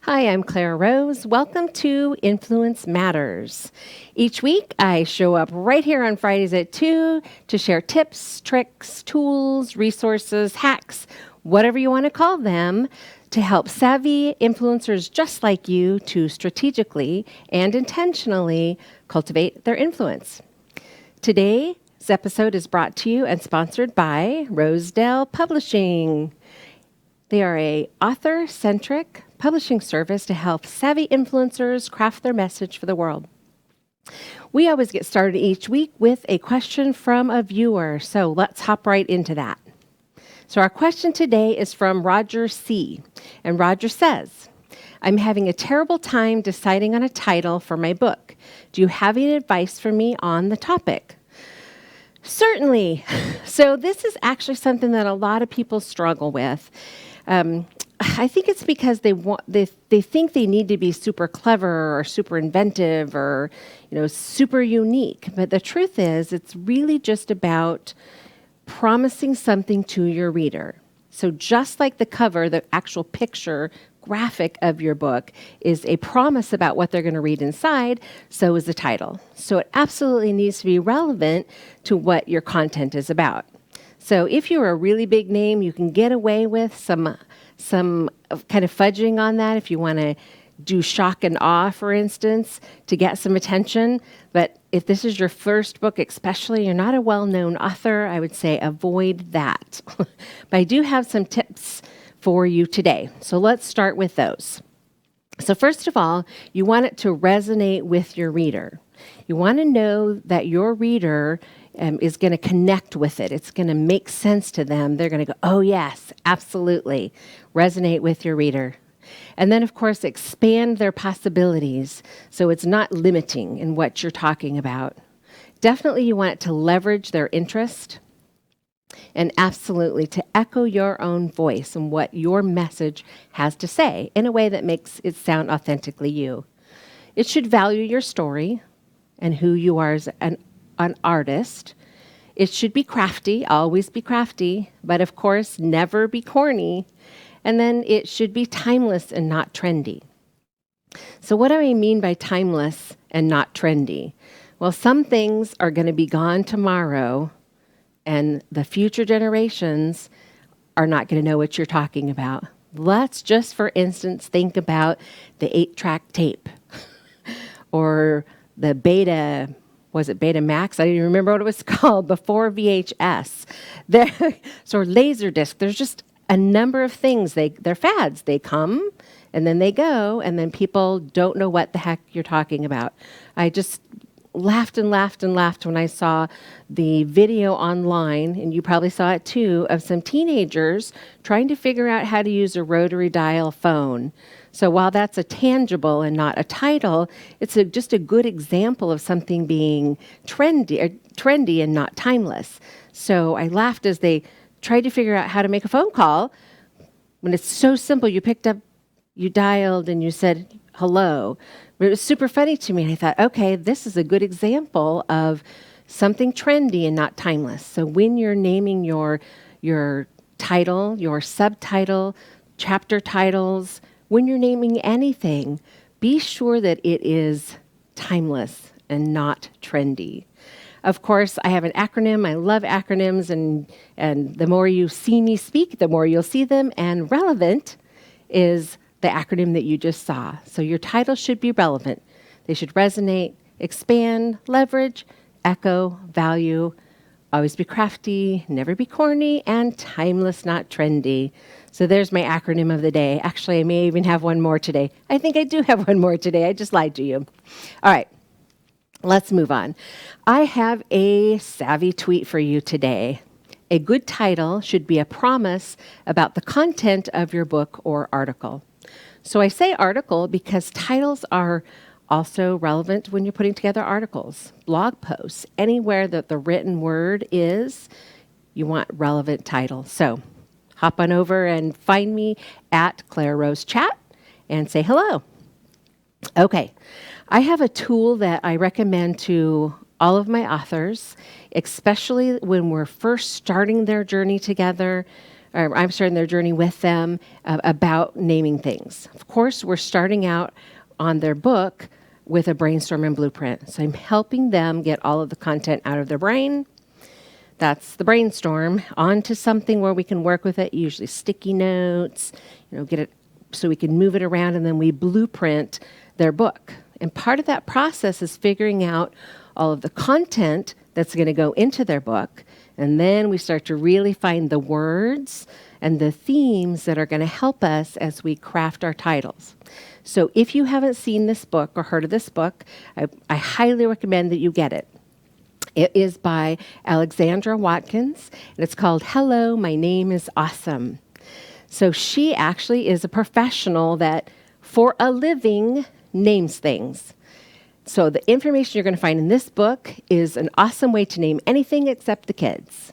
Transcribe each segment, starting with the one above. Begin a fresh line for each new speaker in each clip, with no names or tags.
Hi, I'm Clara Rose. Welcome to Influence Matters. Each week, I show up right here on Fridays at 2 to share tips, tricks, tools, resources, hacks, whatever you want to call them, to help savvy influencers just like you to strategically and intentionally cultivate their influence. Today's episode is brought to you and sponsored by Rosedale Publishing. They are an author-centric publishing service to help savvy influencers craft their message for the world. We always get started each week with a question from a viewer, so let's hop right into that. So our question today is from Roger C., and Roger says, I'm having a terrible time deciding on a title for my book. Do you have any advice for me on the topic? Certainly. So this is actually something that a lot of people struggle with. I think it's because they think they need to be super clever or super inventive or, super unique. But the truth is, it's really just about promising something to your reader. So just like the cover, the actual picture graphic of your book is a promise about what they're going to read inside, so is the title. So it absolutely needs to be relevant to what your content is about. So if you're a really big name, you can get away with some kind of fudging on that if you want to do shock and awe, for instance, to get some attention. But if this is your first book, especially, you're not a well-known author, I would say avoid that. But I do have some tips for you today. So let's start with those. So first of all, you want it to resonate with your reader. You want to know that your reader is going to connect with it. It's going to make sense to them. They're going to go, oh yes, absolutely. Resonate with your reader. And then, of course, expand their possibilities so it's not limiting in what you're talking about. Definitely you want it to leverage their interest and absolutely to echo your own voice and what your message has to say in a way that makes it sound authentically you. It should value your story and who you are as an artist. It should be crafty, always be crafty, but of course, never be corny. And then it should be timeless and not trendy. So what do I mean by timeless and not trendy? Well, some things are going to be gone tomorrow, and the future generations are not going to know what you're talking about. Let's just, for instance, think about the 8-track tape or the Beta Max? I don't even remember what it was called before VHS. So Laserdisc. There's just a number of things. They're fads. They come and then they go, and then people don't know what the heck you're talking about. I just laughed and laughed and laughed when I saw the video online, and you probably saw it too, of some teenagers trying to figure out how to use a rotary dial phone. So while that's a tangible and not a title, it's just a good example of something being trendy and not timeless. So I laughed as they tried to figure out how to make a phone call when it's so simple. You picked up, you dialed, and you said hello. But it was super funny to me. And I thought, okay, this is a good example of something trendy and not timeless. So when you're naming your title, your subtitle, chapter titles, when you're naming anything, be sure that it is timeless and not trendy. Of course, I have an acronym. I love acronyms, and the more you see me speak, the more you'll see them. And relevant is the acronym that you just saw. So your title should be relevant. They should resonate, expand, leverage, echo, value, always be crafty, never be corny, and timeless, not trendy. So there's my acronym of the day. Actually, I may even have one more today. I think I do have one more today. I just lied to you. All right, let's move on. I have a savvy tweet for you today. A good title should be a promise about the content of your book or article. So I say article because titles are also relevant when you're putting together articles, blog posts, anywhere that the written word is, you want relevant titles. So hop on over and find me at Clara Rose Chat and say hello. Okay, I have a tool that I recommend to all of my authors, especially when we're first starting their journey together, or I'm starting their journey with them about naming things. Of course, we're starting out on their book with a brainstorm and blueprint. So I'm helping them get all of the content out of their brain. That's the brainstorm, onto something where we can work with it, usually sticky notes, get it so we can move it around, and then we blueprint their book. And part of that process is figuring out all of the content that's going to go into their book. And then we start to really find the words and the themes that are going to help us as we craft our titles. So if you haven't seen this book or heard of this book, I highly recommend that you get it. It is by Alexandra Watkins, and it's called Hello, My Name is Awesome. So she actually is a professional that, for a living, names things. So the information you're going to find in this book is an awesome way to name anything except the kids.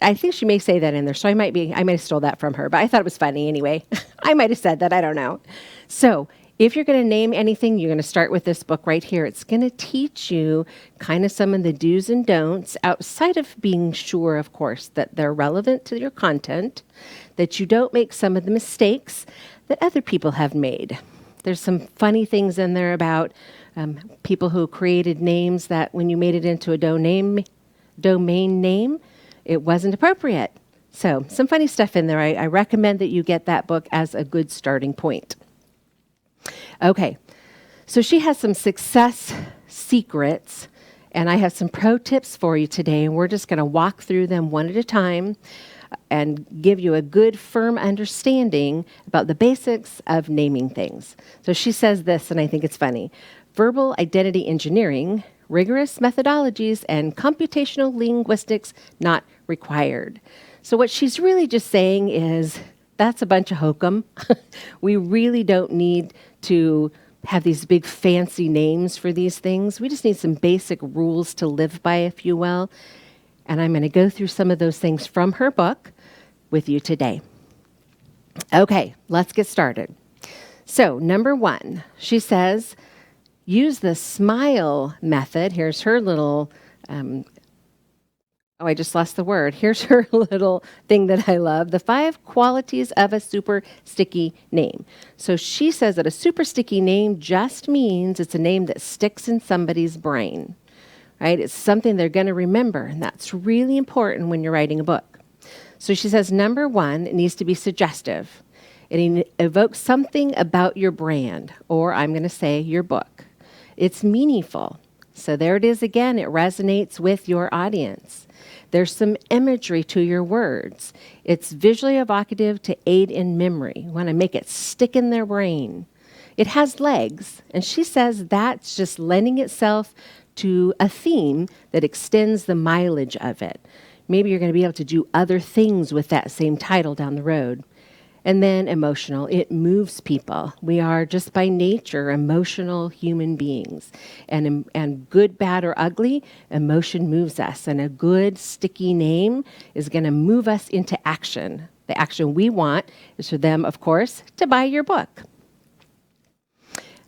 I think she may say that in there, so I might have stole that from her, but I thought it was funny anyway. I might have said that, I don't know. So if you're going to name anything, you're going to start with this book right here. It's going to teach you kind of some of the do's and don'ts, outside of being sure, of course, that they're relevant to your content, that you don't make some of the mistakes that other people have made. There's some funny things in there about people who created names that when you made it into a domain name, it wasn't appropriate. So some funny stuff in there. I recommend that you get that book as a good starting point. Okay, so she has some success secrets, and I have some pro tips for you today, and we're just going to walk through them one at a time and give you a good, firm understanding about the basics of naming things. So she says this, and I think it's funny. Verbal identity engineering, rigorous methodologies, and computational linguistics not required. So what she's really just saying is that's a bunch of hokum. We really don't need to have these big fancy names for these things. We just need some basic rules to live by, if you will. And I'm going to go through some of those things from her book with you today. Okay, let's get started. So, number 1, she says, use the SMILE method. Here's her little, I just lost the word. Here's her little thing that I love, the 5 qualities of a super sticky name. So she says that a super sticky name just means it's a name that sticks in somebody's brain. Right? It's something they're going to remember, and that's really important when you're writing a book. So she says, number 1, it needs to be suggestive. It evokes something about your brand, or I'm going to say your book. It's meaningful. So there it is again. It resonates with your audience. There's some imagery to your words. It's visually evocative to aid in memory. You want to make it stick in their brain. It has legs, and she says that's just lending itself to a theme that extends the mileage of it. Maybe you're going to be able to do other things with that same title down the road. And then emotional. It moves people. We are just by nature emotional human beings. And good, bad, or ugly, emotion moves us. And a good, sticky name is going to move us into action. The action we want is for them, of course, to buy your book.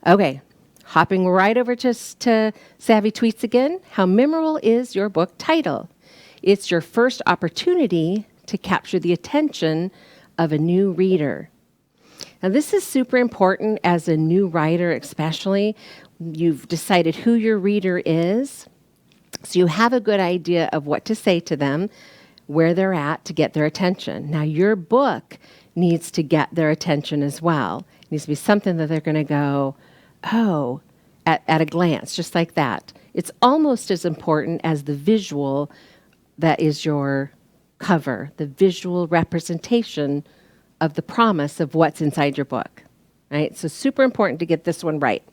Okay. Hopping right over to Savvy Tweets again. How memorable is your book title? It's your first opportunity to capture the attention of a new reader. Now, this is super important as a new writer, especially. You've decided who your reader is, so you have a good idea of what to say to them, where they're at to get their attention. Now, your book needs to get their attention as well. It needs to be something that they're going to go, oh, at a glance, just like that. It's almost as important as the visual that is your cover, the visual representation of the promise of what's inside your book, right? So super important to get this one right.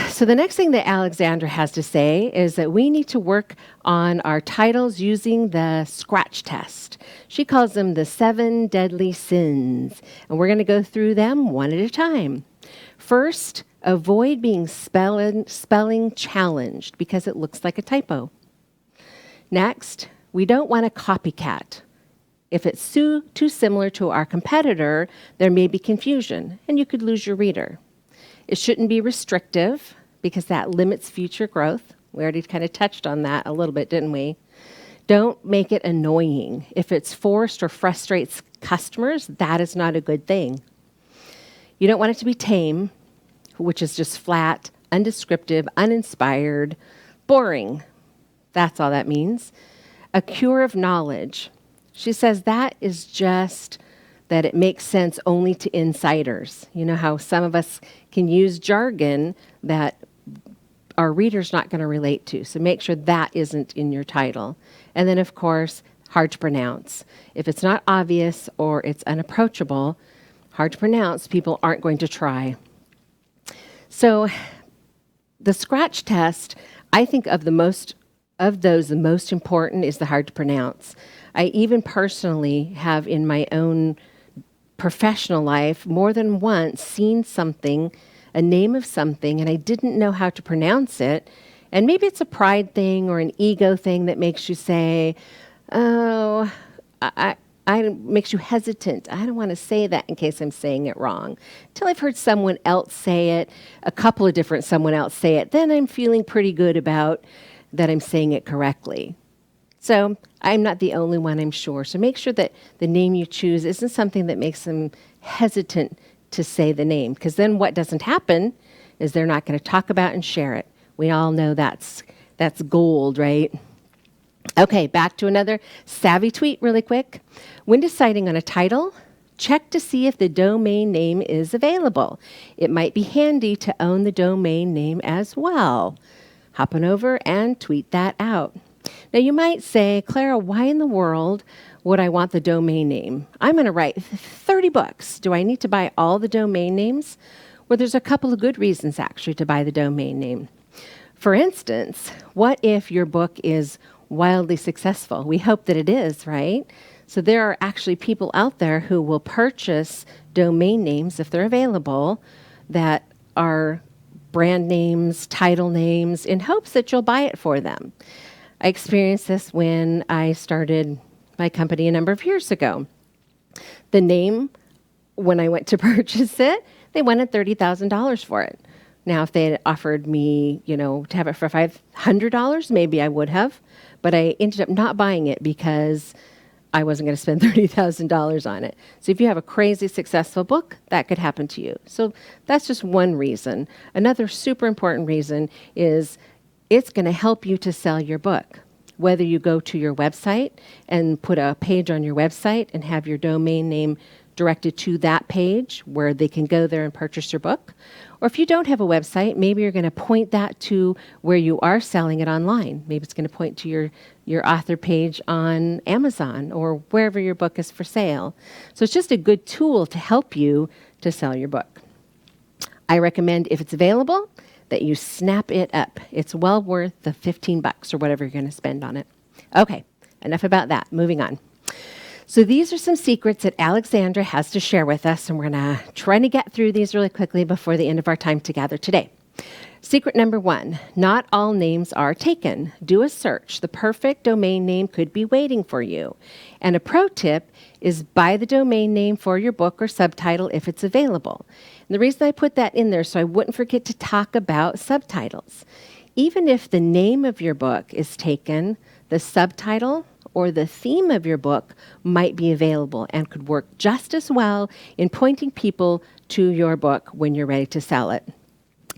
So the next thing that Alexandra has to say is that we need to work on our titles using the scratch test. She calls them the 7 deadly sins, and we're going to go through them one at a time. First, avoid being spelling challenged because it looks like a typo. Next, we don't want a copycat. If it's too similar to our competitor, there may be confusion, and you could lose your reader. It shouldn't be restrictive because that limits future growth. We already kind of touched on that a little bit, didn't we? Don't make it annoying. If it's forced or frustrates customers, that is not a good thing. You don't want it to be tame, which is just flat, undescriptive, uninspired, boring. That's all that means. A cure of knowledge. She says that is just that it makes sense only to insiders. You know how some of us can use jargon that our reader's not going to relate to. So make sure that isn't in your title. And then, of course, hard to pronounce. If it's not obvious or it's unapproachable, hard to pronounce, people aren't going to try. So the scratch test, I think of the most important is the hard to pronounce. I even personally have in my own professional life more than once seen something, a name of something, and I didn't know how to pronounce it. And maybe it's a pride thing or an ego thing that makes you say, oh, I makes you hesitant. I don't want to say that in case I'm saying it wrong. Until I've heard someone else say it, a couple of different someone else say it, then I'm feeling pretty good about that I'm saying it correctly. So I'm not the only one, I'm sure. So make sure that the name you choose isn't something that makes them hesitant to say the name, because then what doesn't happen is they're not going to talk about and share it. We all know that's gold, right? Okay, back to another savvy tweet really quick. When deciding on a title, check to see if the domain name is available. It might be handy to own the domain name as well. Hop on over and tweet that out. Now you might say, Clara, why in the world would I want the domain name? I'm going to write 30 books. Do I need to buy all the domain names? Well, there's a couple of good reasons actually to buy the domain name. For instance, what if your book is wildly successful? We hope that it is, right? So there are actually people out there who will purchase domain names if they're available that are brand names, title names, in hopes that you'll buy it for them. I experienced this when I started my company a number of years ago. The name, when I went to purchase it, they wanted $30,000 for it. Now, if they had offered me, to have it for $500, maybe I would have, but I ended up not buying it because I wasn't going to spend $30,000 on it. So if you have a crazy successful book, that could happen to you. So that's just one reason. Another super important reason is it's going to help you to sell your book. Whether you go to your website and put a page on your website and have your domain name directed to that page where they can go there and purchase your book. Or if you don't have a website, maybe you're going to point that to where you are selling it online. Maybe it's going to point to your author page on Amazon or wherever your book is for sale. So it's just a good tool to help you to sell your book. I recommend, if it's available, that you snap it up. It's well worth the $15 or whatever you're going to spend on it. Okay, enough about that. Moving on. So these are some secrets that Alexandra has to share with us, and we're going to try to get through these really quickly before the end of our time together today. Secret number 1, not all names are taken. Do a search. The perfect domain name could be waiting for you. And a pro tip is buy the domain name for your book or subtitle if it's available. And the reason I put that in there so I wouldn't forget to talk about subtitles. Even if the name of your book is taken, the subtitle or the theme of your book might be available and could work just as well in pointing people to your book when you're ready to sell it.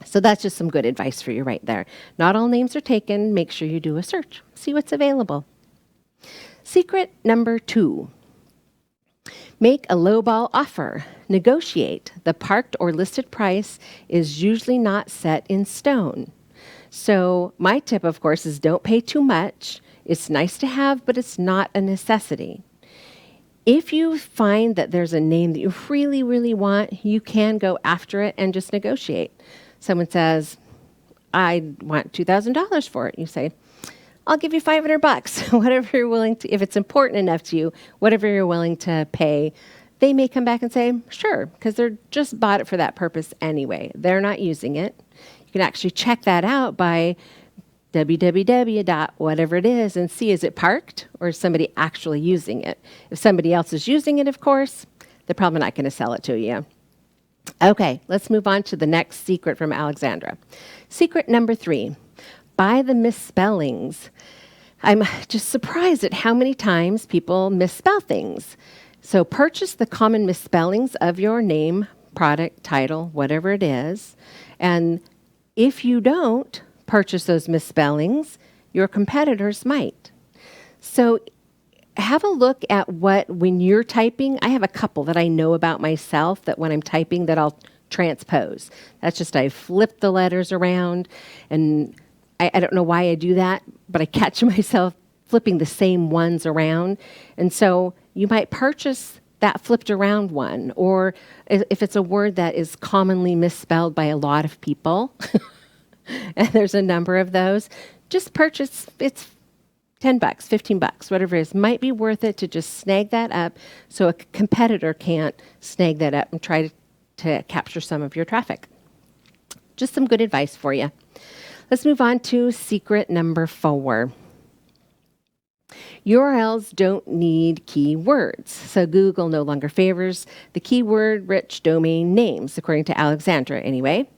So that's just some good advice for you right there. Not all names are taken. Make sure you do a search. See what's available. Secret number 2. Make a lowball offer. Negotiate. The parked or listed price is usually not set in stone. So my tip, of course, is don't pay too much. It's nice to have, but it's not a necessity. If you find that there's a name that you really, really want, you can go after it and just negotiate. Someone says, I want $2,000 for it. You say, I'll give you $500, whatever you're willing to, if it's important enough to you, whatever you're willing to pay. They may come back and say, sure, because they're just bought it for that purpose anyway. They're not using it. You can actually check that out by www.whatever it is and see, is it parked or is somebody actually using it? If somebody else is using it, of course, they're probably not going to sell it to you. Okay, let's move on to the next secret from Alexandra. Secret number 3, buy the misspellings. I'm just surprised at how many times people misspell things. So purchase the common misspellings of your name, product, title, whatever it is. And if you don't purchase those misspellings, your competitors might. So have a look at when you're typing, I have a couple that I know about myself that when I'm typing that I'll transpose. That's just I flip the letters around, and I don't know why I do that, but I catch myself flipping the same ones around. And so you might purchase that flipped around one, or if it's a word that is commonly misspelled by a lot of people, and there's a number of those, just purchase, it's $10, $15, whatever it is. Might be worth it to just snag that up so a competitor can't snag that up and try to capture some of your traffic. Just some good advice for you. Let's move on to secret number 4. URLs don't need keywords. So Google no longer favors the keyword-rich domain names, according to Alexandra anyway.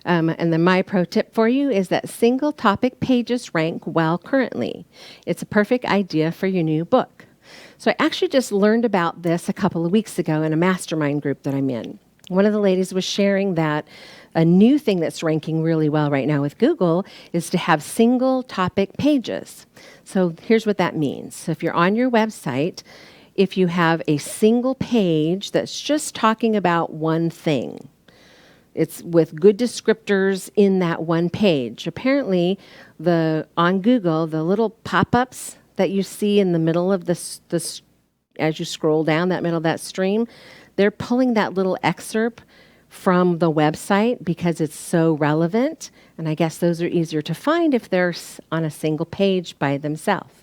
And then my pro tip for you is that single topic pages rank well currently. It's a perfect idea for your new book. So I actually just learned about this a couple of weeks ago in a mastermind group that I'm in. One of the ladies was sharing that a new thing that's ranking really well right now with Google is to have single topic pages. So here's what that means. So if you're on your website, if you have a single page that's just talking about one thing, it's with good descriptors in that one page. Apparently, on Google, the little pop-ups that you see in the middle of this as you scroll down that middle of that stream, they're pulling that little excerpt from the website because it's so relevant. And I guess those are easier to find if they're on a single page by themselves.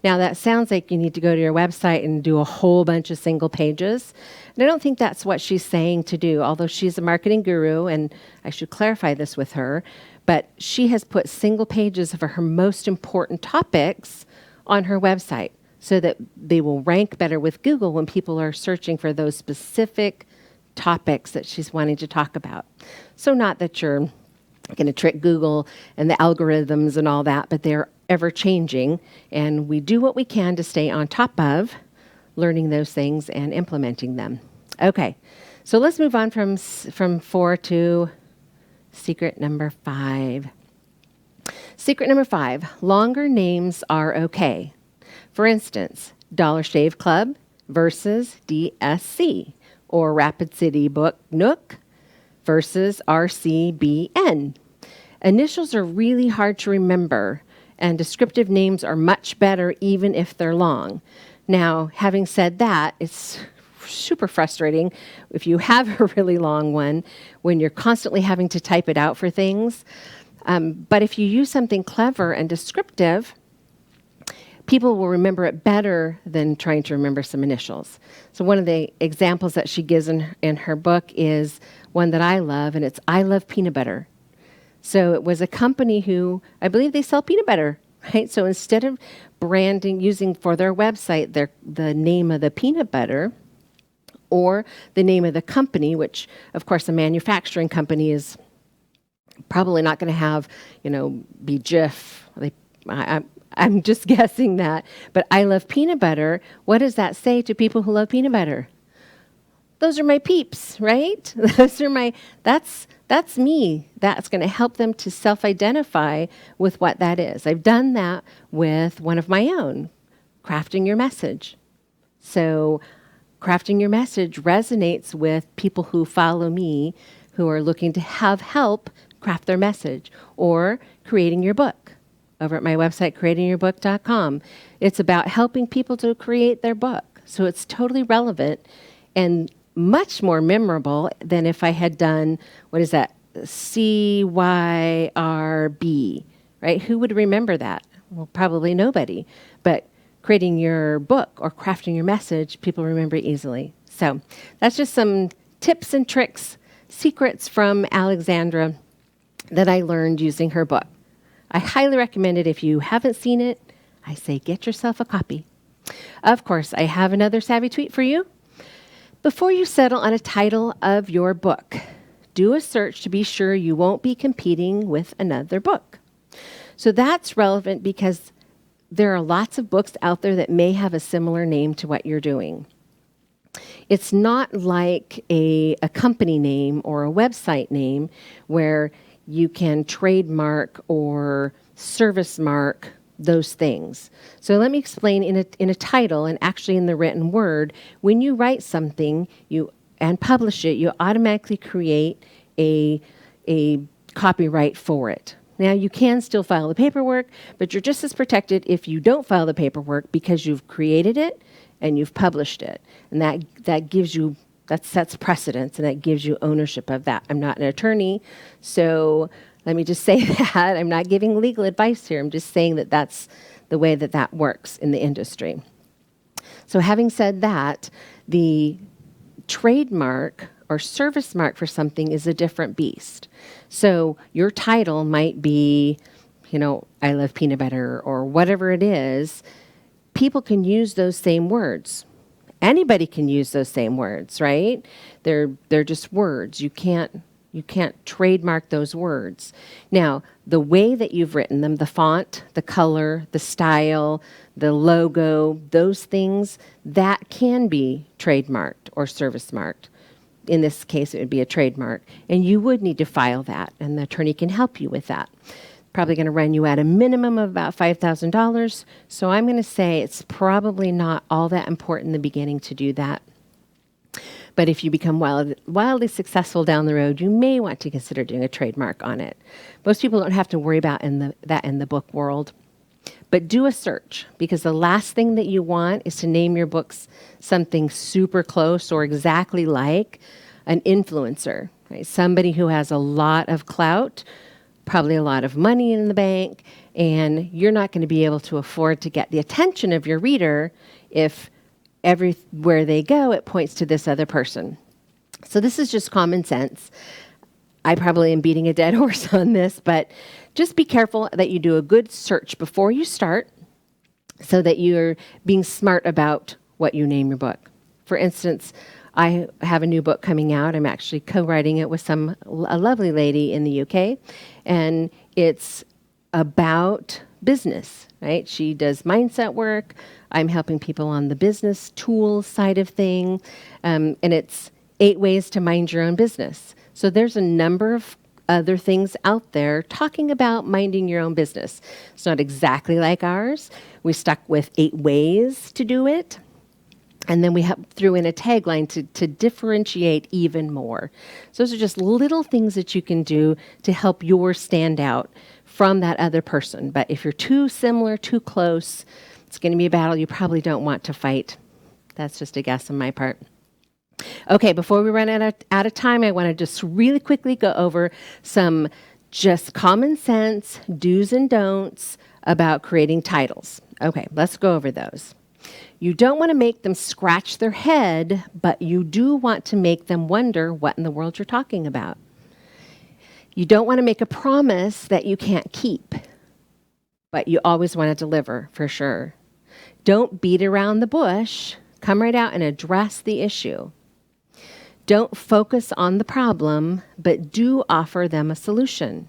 Now, that sounds like you need to go to your website and do a whole bunch of single pages. And I don't think that's what she's saying to do, although she's a marketing guru, and I should clarify this with her. But she has put single pages of her most important topics on her website so that they will rank better with Google when people are searching for those specific topics that she's wanting to talk about. So not that you're going to trick Google and the algorithms and all that, but they're ever changing, and we do what we can to stay on top of learning those things and implementing them. Okay, so let's move on from 4 to secret number 5. Secret number 5, longer names are okay. For instance, Dollar Shave Club versus DSC, or Rapid City Book Nook versus RCBN. Initials are really hard to remember, and descriptive names are much better even if they're long. Now, having said that, it's super frustrating if you have a really long one when you're constantly having to type it out for things. But if you use something clever and descriptive, people will remember it better than trying to remember some initials. So one of the examples that she gives in her book is one that I love, and it's I Love Peanut Butter. So it was a company who, I believe they sell peanut butter, right? So instead of branding, using for their website the name of the peanut butter or the name of the company, which of course a manufacturing company is probably not going to have, be Jif. I'm just guessing that. But I love peanut butter. What does that say to people who love peanut butter? Those are my peeps, right? That's me. That's going to help them to self-identify with what that is. I've done that with one of my own, crafting your message. So crafting your message resonates with people who follow me, who are looking to have help craft their message, or creating your book over at my website, creatingyourbook.com. It's about helping people to create their book. So it's totally relevant and much more memorable than if I had done, what is that, CYRB, right? Who would remember that? Well, probably nobody. But creating your book or crafting your message, people remember easily. So that's just some tips and tricks, secrets from Alexandra that I learned using her book. I highly recommend it. If you haven't seen it, I say get yourself a copy. Of course, I have another savvy tweet for you. Before you settle on a title of your book, do a search to be sure you won't be competing with another book. So that's relevant because there are lots of books out there that may have a similar name to what you're doing. It's not like a company name or a website name where you can trademark or service mark those things. So let me explain in a title and actually in the written word, when you write something and publish it, you automatically create a copyright for it. Now, you can still file the paperwork, but you're just as protected if you don't file the paperwork because you've created it and you've published it. And that sets precedence and that gives you ownership of that. I'm not an attorney, so let me just say that. I'm not giving legal advice here. I'm just saying that that's the way that works in the industry. So having said that, the trademark or service mark for something is a different beast. So your title might be, I love peanut butter or whatever it is. People can use those same words. Anybody can use those same words, right? They're just words. You can't trademark those words. Now, the way that you've written them, the font, the color, the style, the logo, those things, that can be trademarked or service marked. In this case, it would be a trademark. And you would need to file that, and the attorney can help you with that. Probably going to run you at a minimum of about $5,000. So I'm going to say it's probably not all that important in the beginning to do that. But if you become wildly successful down the road, you may want to consider doing a trademark on it. Most people don't have to worry about that in the book world. But do a search, because the last thing that you want is to name your books something super close or exactly like an influencer, right? Somebody who has a lot of clout, probably a lot of money in the bank, and you're not going to be able to afford to get the attention of your reader if everywhere they go, it points to this other person. So this is just common sense. I probably am beating a dead horse on this, but just be careful that you do a good search before you start so that you're being smart about what you name your book. For instance, I have a new book coming out. I'm actually co-writing it with a lovely lady in the UK, and it's about business, right? She does mindset work. I'm helping people on the business tools side of thing, and it's 8 ways to mind your own business. So there's a number of other things out there talking about minding your own business. It's not exactly like ours. We stuck with 8 ways to do it. And then we threw in a tagline to differentiate even more. So those are just little things that you can do to help yours stand out from that other person. But if you're too similar, too close, it's going to be a battle you probably don't want to fight. That's just a guess on my part. Okay, before we run out of time, I want to just really quickly go over some just common sense do's and don'ts about creating titles. Okay, let's go over those. You don't want to make them scratch their head, but you do want to make them wonder what in the world you're talking about. You don't want to make a promise that you can't keep, but you always want to deliver for sure. Don't beat around the bush. Come right out and address the issue. Don't focus on the problem, but do offer them a solution.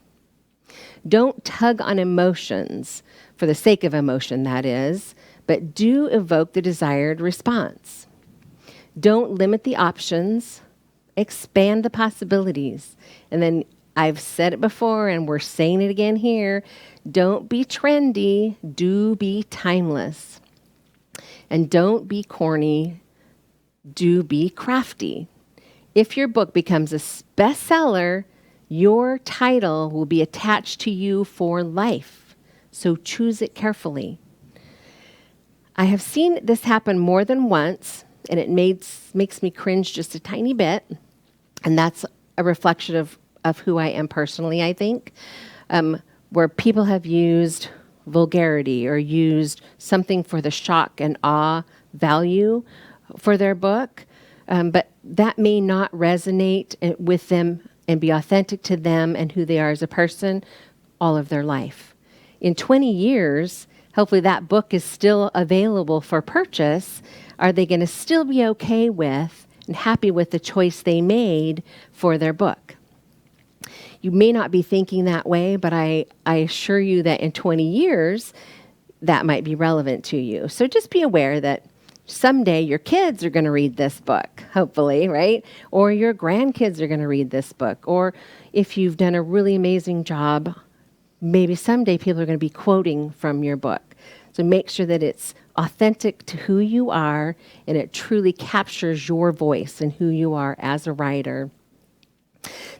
Don't tug on emotions, for the sake of emotion, that is, but do evoke the desired response. Don't limit the options, expand the possibilities. And then I've said it before, and we're saying it again here, don't be trendy, do be timeless. And don't be corny, Do be crafty. If your book becomes a bestseller, your title will be attached to you for life. So choose it carefully. I have seen this happen more than once, and it makes me cringe just a tiny bit. And that's a reflection of who I am personally, I think, where people have used vulgarity or used something for the shock and awe value for their book, but that may not resonate with them and be authentic to them and who they are as a person all of their life. In 20 years, hopefully that book is still available for purchase. Are they going to still be okay with and happy with the choice they made for their book? You may not be thinking that way, but I assure you that in 20 years, that might be relevant to you. So just be aware that someday your kids are going to read this book, hopefully, right? Or your grandkids are going to read this book. Or if you've done a really amazing job, maybe someday people are going to be quoting from your book. So make sure that it's authentic to who you are and it truly captures your voice and who you are as a writer.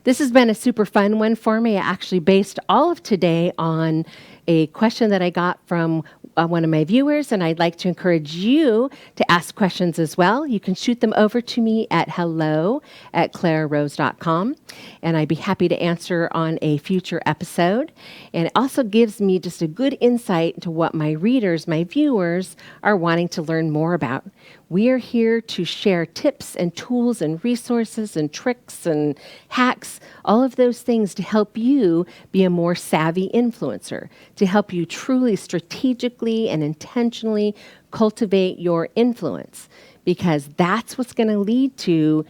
This has been a super fun one for me. I actually based all of today on a question that I got from one of my viewers, and I'd like to encourage you to ask questions as well. You can shoot them over to me at hello@clararose.com, and I'd be happy to answer on a future episode. And it also gives me just a good insight into what my readers, my viewers, are wanting to learn more about. We are here to share tips and tools and resources and tricks and hacks, all of those things to help you be a more savvy influencer, to help you truly strategically and intentionally cultivate your influence, because that's what's going to lead to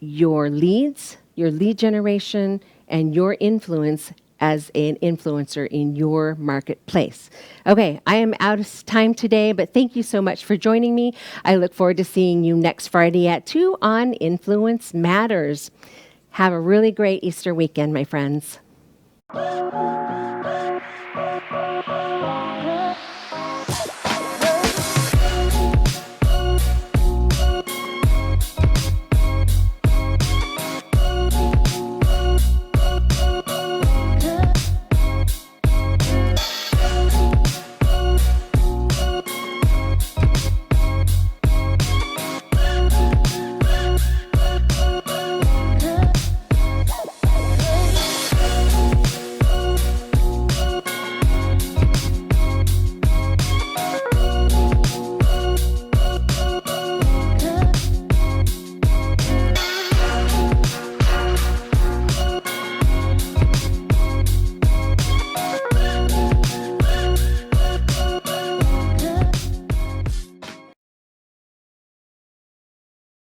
your leads, your lead generation, and your influence as an influencer in your marketplace. Okay, I am out of time today, but thank you so much for joining me. I look forward to seeing you next Friday at 2 on Influence Matters. Have a really great Easter weekend, my friends.